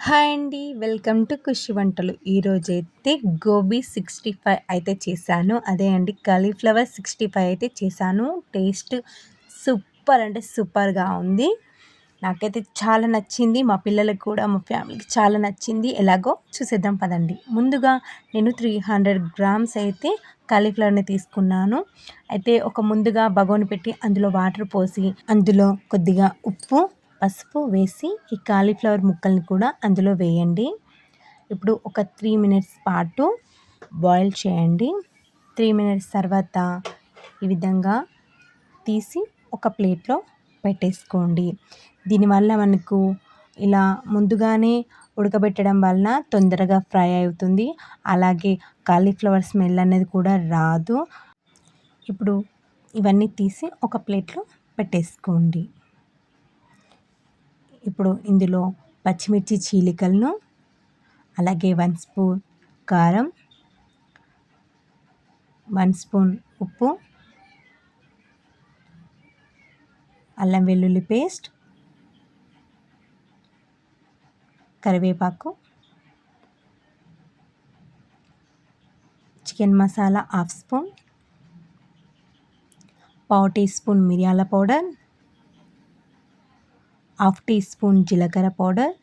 Hi అండి. Welcome to ఖుషి వంటలు. ఈరోజైతే గోబీ 65 అయితే చేశాను. అదే అండి కాలీఫ్లవర్ 65 అయితే చేశాను. టేస్ట్ సూపర్ అంటే సూపర్‌గా ఉంది. నాకైతే చాలా నచ్చింది. మా పిల్లలకి కూడా, మా ఫ్యామిలీకి చాలా నచ్చింది. ఎలాగో చూసేద్దాం పదండి. ముందుగా నేను 300 గ్రామ్స్ అయితే కాలీఫ్లవర్‌ని తీసుకున్నాను. అయితే ముందుగా బగోని పెట్టి అందులో వాటర్ పోసి, అందులో కొద్దిగా ఉప్పు, పసుపు వేసి ఈ కాలీఫ్లవర్ ముక్కల్ని కూడా అందులో వేయండి. ఇప్పుడు ఒక 3 మినిట్స్ పాటు బాయిల్ చేయండి. 3 మినిట్స్ తర్వాత ఈ విధంగా తీసి ఒక ప్లేట్లో పెట్టేసుకోండి. దీనివల్ల మనకు ఇలా ముందుగానే ఉడకబెట్టడం వలన తొందరగా ఫ్రై అవుతుంది. అలాగే కాలీఫ్లవర్ స్మెల్ అనేది కూడా రాదు. ఇప్పుడు ఇవన్నీ తీసి ఒక ప్లేట్లో పెట్టేసుకోండి. ఇప్పుడు ఇందులో పచ్చిమిర్చి చీలికలను, అలాగే 1 స్పూన్ కారం, 1 స్పూన్ ఉప్పు, అల్లం వెల్లుల్లి పేస్ట్, కరివేపాకు, చికెన్ మసాలా 1/2 స్పూన్, పావు టీ స్పూన్ మిరియాల పౌడర్, 1/2 టీ స్పూన్ జీలకర్ర పౌడర్,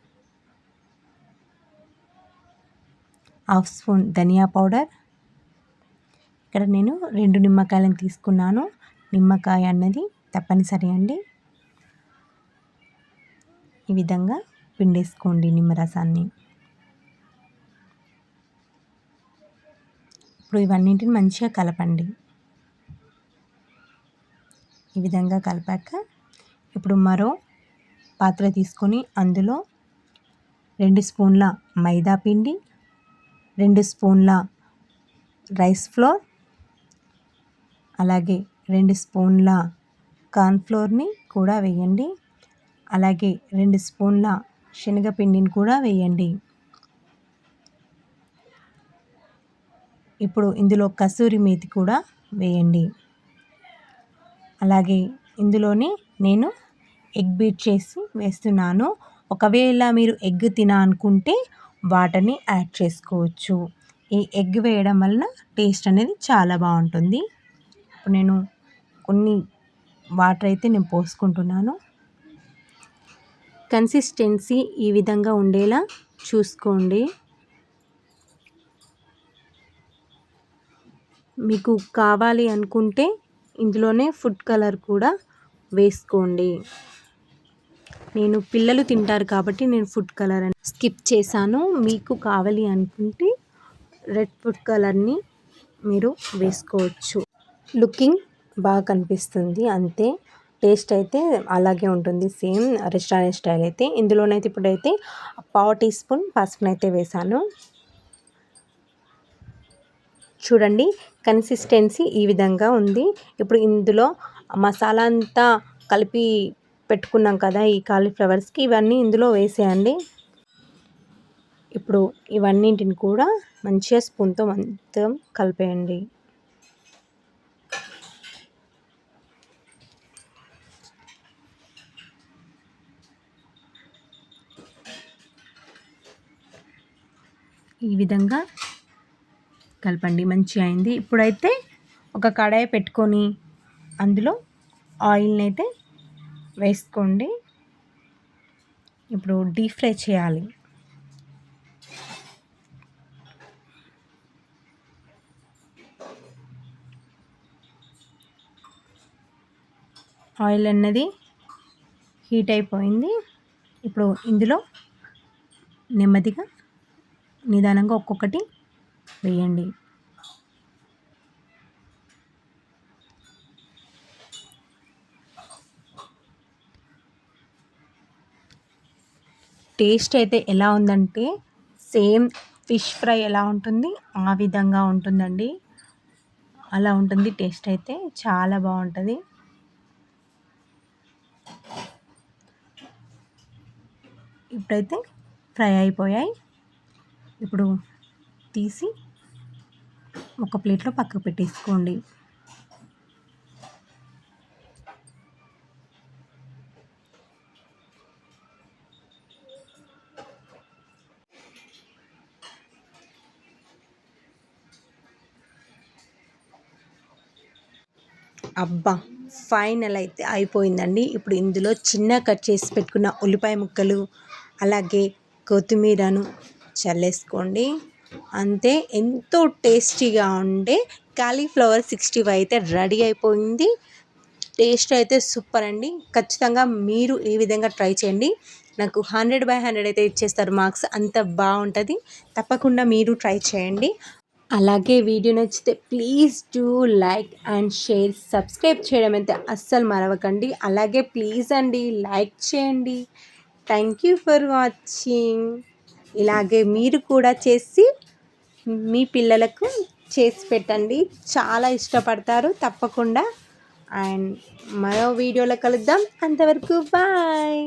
1/2 స్పూన్ ధనియా పౌడర్. ఇక్కడ నేను 2 నిమ్మకాయలను తీసుకున్నాను. నిమ్మకాయ అన్నది తప్పనిసరి అండి. ఈ విధంగా పిండేసుకోండి నిమ్మరసాన్ని. ఇప్పుడు ఇవన్నింటిని మంచిగా కలపండి. ఈ విధంగా కలిపాక ఇప్పుడు మరో పాత్ర తీసుకొని అందులో 2 స్పూన్ల మైదా పిండి, 2 స్పూన్ల రైస్ ఫ్లోర్, అలాగే 2 స్పూన్ల కార్న్‌ఫ్లోర్‌ని కూడా వేయండి. అలాగే 2 స్పూన్ల శనగపిండిని కూడా వేయండి. ఇప్పుడు ఇందులో కసూరి మేతి కూడా వేయండి. అలాగే ఇందులోనే నేను ఎగ్ బీట్ చేసి వేస్తున్నాను. ఒకవేళ మీరు ఎగ్ అనుకుంటే వాటర్‌ని యాడ్ చేసుకోవచ్చు. ఈ ఎగ్ వేయడం వలన టేస్ట్ అనేది చాలా బాగుంటుంది. ఇప్పుడు నేను కొన్ని వాటర్ అయితే నేను పోసుకుంటున్నాను. కన్సిస్టెన్సీ ఈ విధంగా ఉండేలా చూసుకోండి. మీకు కావాలి అనుకుంటే ఇందులోనే ఫుడ్ కలర్ కూడా వేసుకోండి. నేను పిల్లలు తింటారు కాబట్టి నేను ఫుడ్ కలర్ అని స్కిప్ చేశాను. మీకు కావాలి అనుకుంటే రెడ్ ఫుడ్ కలర్‌ని మీరు వేసుకోవచ్చు. లుకింగ్ బాగా కనిపిస్తుంది అంతే. టేస్ట్ అయితే అలాగే ఉంటుంది, సేమ్ రెస్టారెంట్ స్టైల్ అయితే. ఇందులోనైతే ఇప్పుడైతే పావు టీ స్పూన్ పసుపునైతే వేశాను. చూడండి కన్సిస్టెన్సీ ఈ విధంగా ఉంది. ఇప్పుడు ఇందులో మసాలా అంతా కలిపి పెట్టుకున్నాం కదా ఈ కాలీఫ్లవర్స్‌కి, ఇవన్నీ ఇందులో వేసేయండి. ఇప్పుడు ఇవన్నింటిని కూడా మంచిగా స్పూన్‌తో మొత్తం కలిపేయండి. ఈ విధంగా కలపండి. మంచిగా అయింది. ఇప్పుడైతే ఒక కడాయి పెట్టుకొని అందులో ఆయిల్ని అయితే వేసుకోండి. ఇప్పుడు డీప్ ఫ్రై చేయాలి. ఆయిల్ అన్నది హీట్ అయిపోయింది. ఇప్పుడు ఇందులో నెమ్మదిగా నిదానంగా ఒక్కొక్కటి వేయండి. టేస్ట్ అయితే ఎలా ఉందంటే సేమ్ ఫిష్ ఫ్రై ఎలా ఉంటుంది ఆ విధంగా ఉంటుందండి. అలా ఉంటుంది టేస్ట్ అయితే చాలా బాగుంటుంది. ఇప్పుడైతే ఫ్రై అయిపోయాయి. ఇప్పుడు తీసి ఒక ప్లేట్లో పక్కకు పెట్టేసుకోండి. అబ్బా! ఫైనల్ అయితే అయిపోయిందండి. ఇప్పుడు ఇందులో చిన్నగా కట్ చేసి పెట్టుకున్న ఉల్లిపాయ ముక్కలు, అలాగే కొత్తిమీరను చల్లేసుకోండి. అంతే, ఎంతో టేస్టీగా ఉండే కాలీఫ్లవర్ 65 అయితే రెడీ అయిపోయింది. టేస్ట్ అయితే సూపర్ అండి. ఖచ్చితంగా మీరు ఈ విధంగా ట్రై చేయండి. నాకు 100/100 అయితే ఇచ్చేస్తారు మార్క్స్. అంత బాగుంటుంది. తప్పకుండా మీరు ట్రై చేయండి. అలాగే వీడియో నచ్చితే please do like and share, subscribe చేయడం అయితే అస్సలు మరవకండి. అలాగే ప్లీజ్ అండి లైక్ చేయండి. Thank you for watching. ఇలాగే మీరు కూడా చేసి మీ పిల్లలకు చేసి పెట్టండి, చాలా ఇష్టపడతారు తప్పకుండా. అండ్ మరో వీడియోలో కలుద్దాం. అంతవరకు బాయ్.